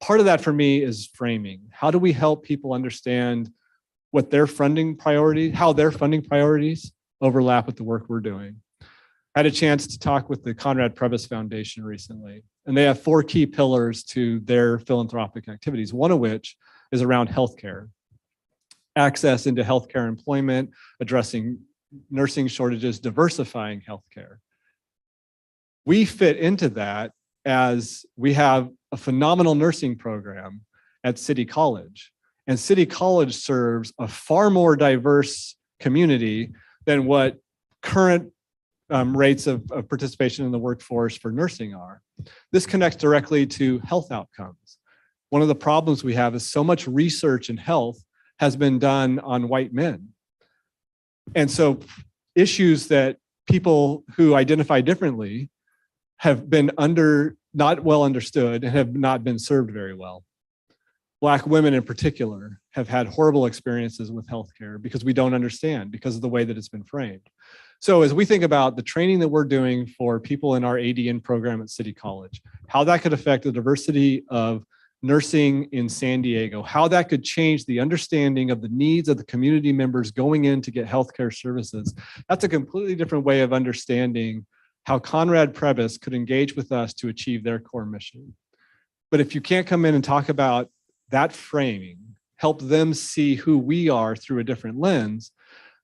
Part of that for me is framing. How do we help people understand what their funding priority, how their funding priorities overlap with the work we're doing? I had a chance to talk with the Conrad Previs Foundation recently, and they have 4 key pillars to their philanthropic activities, one of which is around healthcare, access into healthcare employment, addressing nursing shortages, diversifying healthcare. We fit into that as we have a phenomenal nursing program at City College, and City College serves a far more diverse community than what current rates of participation in the workforce for nursing are. This connects directly to health outcomes. One of the problems we have is so much research in health has been done on white men. And so issues that people who identify differently have been not well understood and have not been served very well. Black women in particular have had horrible experiences with healthcare because we don't understand, because of the way that it's been framed. So as we think about the training that we're doing for people in our ADN program at City College, how that could affect the diversity of nursing in San Diego, how that could change the understanding of the needs of the community members going in to get healthcare services, that's a completely different way of understanding how Conrad Previs could engage with us to achieve their core mission. But if you can't come in and talk about that framing, help them see who we are through a different lens,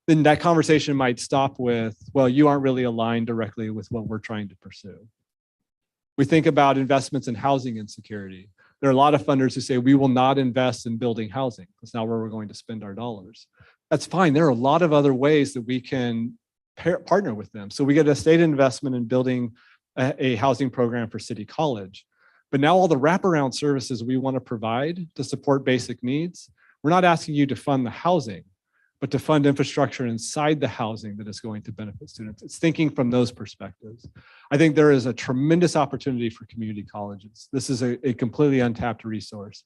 then that conversation might stop with, well, you aren't really aligned directly with what we're trying to pursue. We think about investments in housing insecurity. There are a lot of funders who say we will not invest in building housing. That's not where we're going to spend our dollars. That's fine. There are a lot of other ways that we can partner with them. So we get a state investment in building a housing program for City College. But now all the wraparound services we want to provide to support basic needs, we're not asking you to fund the housing, but to fund infrastructure inside the housing that is going to benefit students. It's thinking from those perspectives. I think there is a tremendous opportunity for community colleges. This is a completely untapped resource.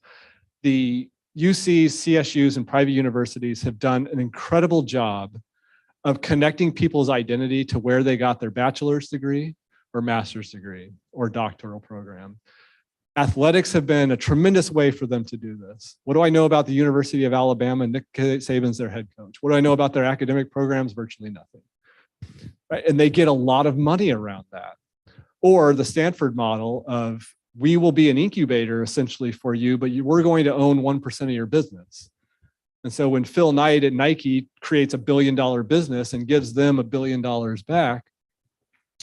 The UCs, CSUs, and private universities have done an incredible job of connecting people's identity to where they got their bachelor's degree or master's degree or doctoral program. Athletics have been a tremendous way for them to do this. What do I know about the University of Alabama? Nick Saban's their head coach. What do I know about their academic programs? Virtually nothing. Right? And they get a lot of money around that. Or the Stanford model of, we will be an incubator essentially for you, but we're going to own 1% of your business. And so when Phil Knight at Nike creates $1 billion business and gives them $1 billion back,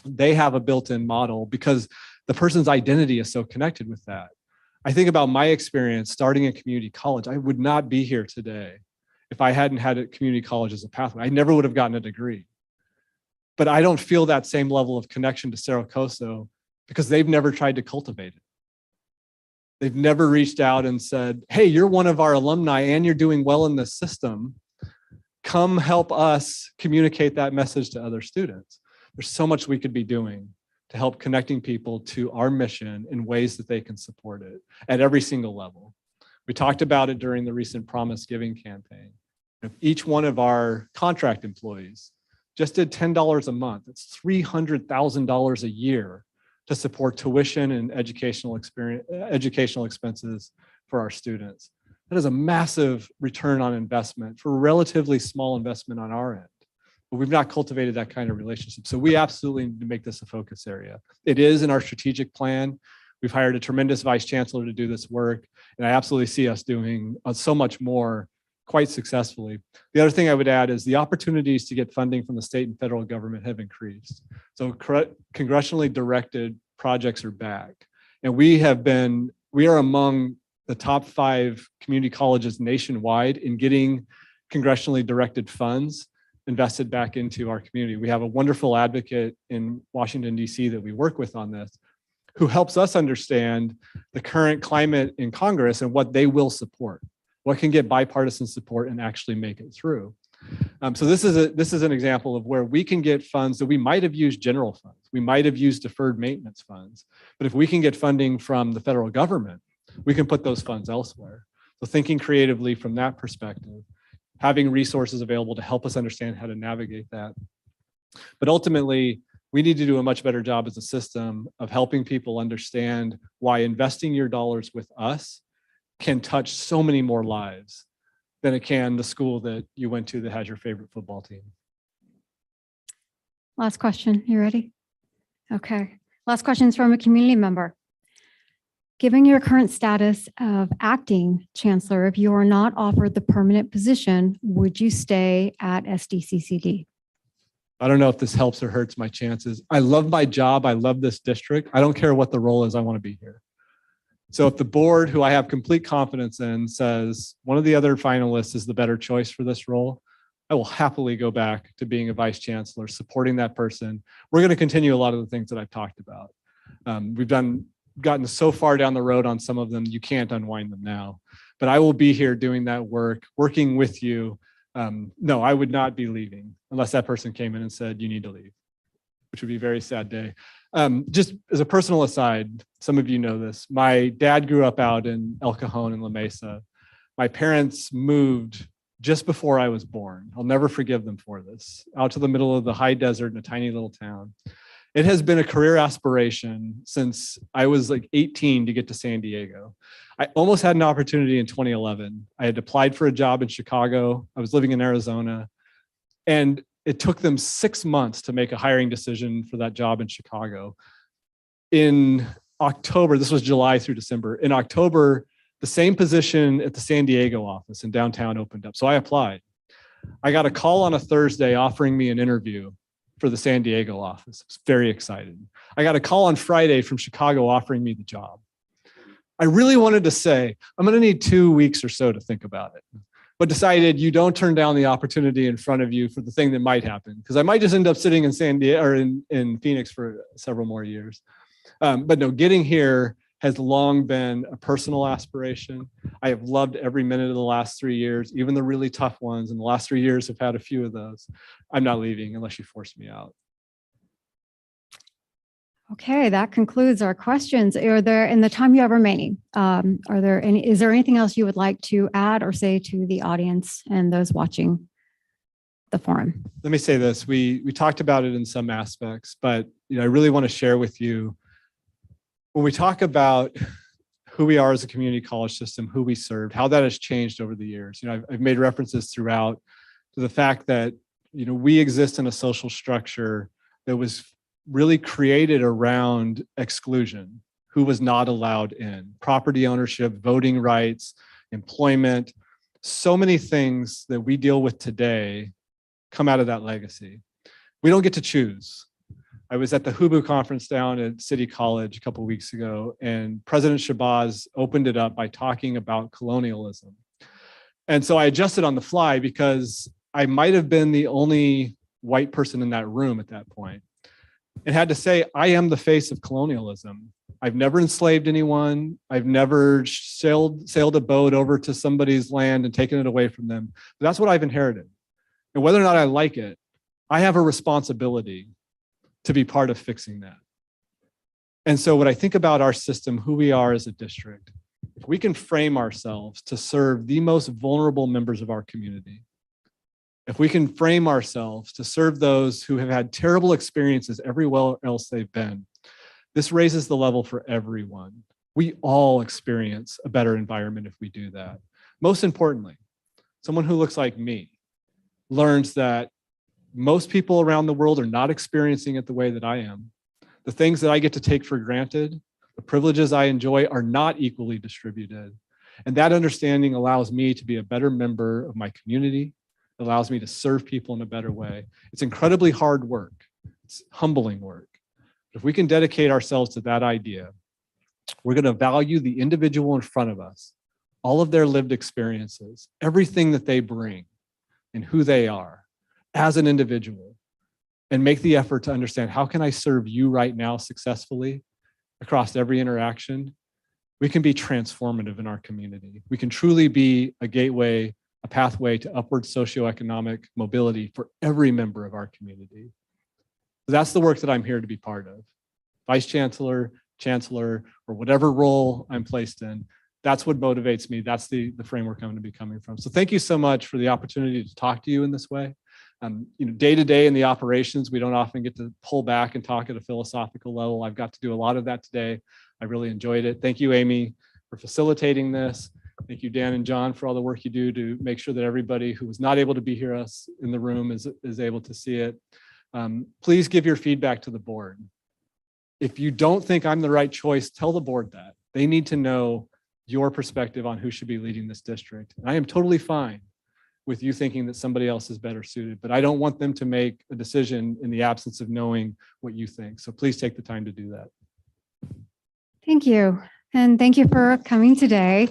they have a built-in model because the person's identity is so connected with that. I think about my experience starting at community college. I would not be here today if I hadn't had a community college as a pathway. I never would have gotten a degree. But I don't feel that same level of connection to Cerro Coso because they've never tried to cultivate it. They've never reached out and said, hey, you're one of our alumni and you're doing well in this system. Come help us communicate that message to other students. There's so much we could be doing to help connecting people to our mission in ways that they can support it at every single level. We talked about it during the recent Promise Giving campaign. If each one of our contract employees just did $10 a month, it's $300,000 a year to support tuition and educational expenses for our students. That is a massive return on investment for a relatively small investment on our end. But we've not cultivated that kind of relationship. So we absolutely need to make this a focus area. It is in our strategic plan. We've hired a tremendous vice chancellor to do this work. And I absolutely see us doing so much more quite successfully. The other thing I would add is the opportunities to get funding from the state and federal government have increased. So congressionally directed projects are back. And we are among the top 5 community colleges nationwide in getting congressionally directed funds invested back into our community. We have a wonderful advocate in Washington, D.C. that we work with on this, who helps us understand the current climate in Congress and what they will support, what can get bipartisan support and actually make it through. So this is an example of where we can get funds that we might have used general funds. We might have used deferred maintenance funds, but if we can get funding from the federal government, we can put those funds elsewhere. So thinking creatively from that perspective, having resources available to help us understand how to navigate that. But ultimately, we need to do a much better job as a system of helping people understand why investing your dollars with us can touch so many more lives than it can the school that you went to that has your favorite football team. Last question. You ready? Okay. Last question is from a community member. Given your current status of acting chancellor, if you are not offered the permanent position, would you stay at SDCCD? I don't know if this helps or hurts my chances. I love my job. I love this district. I don't care what the role is. I want to be here. So if the board, who I have complete confidence in, says one of the other finalists is the better choice for this role, I will happily go back to being a vice chancellor, supporting that person. We're going to continue a lot of the things that I've talked about. We've gotten so far down the road on some of them, you can't unwind them now. But I will be here doing that work, working with you. No, I would not be leaving unless that person came in and said, you need to leave, which would be a very sad day. Just as a personal aside, some of you know this, my dad grew up out in El Cajon and La Mesa. My parents moved just before I was born. I'll never forgive them for this, out to the middle of the high desert in a tiny little town. It has been a career aspiration since I was like 18 to get to San Diego. I almost had an opportunity in 2011. I had applied for a job in Chicago. I was living in Arizona, and it took them 6 months to make a hiring decision for that job in Chicago. In October, this was July through December. In October, the same position at the San Diego office in downtown opened up. So I applied. I got a call on a Thursday offering me an interview for the San Diego office. I was very excited. I got a call on Friday from Chicago offering me the job. I really wanted to say, I'm going to need 2 weeks or so to think about it, but decided you don't turn down the opportunity in front of you for the thing that might happen, because I might just end up sitting in San Diego or in Phoenix for several more years. But no, getting here has long been a personal aspiration. I have loved every minute of the last 3 years, even the really tough ones. And the last 3 years have had a few of those. I'm not leaving unless you force me out. Okay, that concludes our questions. Are there, in the time you have remaining, is there anything else you would like to add or say to the audience and those watching the forum? Let me say this. We talked about it in some aspects, but I really want to share with you, when we talk about who we are as a community college system, who we served, how that has changed over the years. I've made references throughout to the fact that we exist in a social structure that was really created around exclusion, who was not allowed in, property ownership, voting rights, employment. So many things that we deal with today come out of that legacy. We don't get to choose. I was at the HUBU conference down at City College a couple of weeks ago, and President Shabazz opened it up by talking about colonialism. And so I adjusted on the fly because I might have been the only white person in that room at that point, and had to say, I am the face of colonialism. I've never enslaved anyone. I've never sailed a boat over to somebody's land and taken it away from them. But that's what I've inherited. And whether or not I like it, I have a responsibility to be part of fixing that. And so when I think about our system, who we are as a district, if we can frame ourselves to serve the most vulnerable members of our community, if we can frame ourselves to serve those who have had terrible experiences everywhere else they've been, this raises the level for everyone. We all experience a better environment if we do that. Most importantly, someone who looks like me learns that most people around the world are not experiencing it the way that I am. The things that I get to take for granted, the privileges I enjoy, are not equally distributed. And that understanding allows me to be a better member of my community. It allows me to serve people in a better way. It's incredibly hard work. It's humbling work. If we can dedicate ourselves to that idea, we're going to value the individual in front of us, all of their lived experiences, everything that they bring and who they are as an individual, and make the effort to understand, how can I serve you right now successfully across every interaction? We can be transformative in our community. We can truly be a gateway, a pathway to upward socioeconomic mobility for every member of our community. So that's the work that I'm here to be part of. Vice Chancellor, Chancellor, or whatever role I'm placed in, that's what motivates me. That's the framework I'm going to be coming from. So thank you so much for the opportunity to talk to you in this way. Day to day in the operations, we don't often get to pull back and talk at a philosophical level. I've got to do a lot of that today. I really enjoyed it. Thank you, Amy, for facilitating this. Thank you, Dan and John, for all the work you do to make sure that everybody who was not able to be here in the room is able to see it. Please give your feedback to the board. If you don't think I'm the right choice, tell the board that. They need to know your perspective on who should be leading this district. And I am totally fine with you thinking that somebody else is better suited, but I don't want them to make a decision in the absence of knowing what you think. So please take the time to do that. Thank you. And thank you for coming today.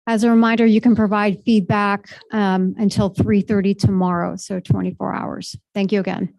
As a reminder, you can provide feedback until 3:30 tomorrow, so 24 hours. Thank you again.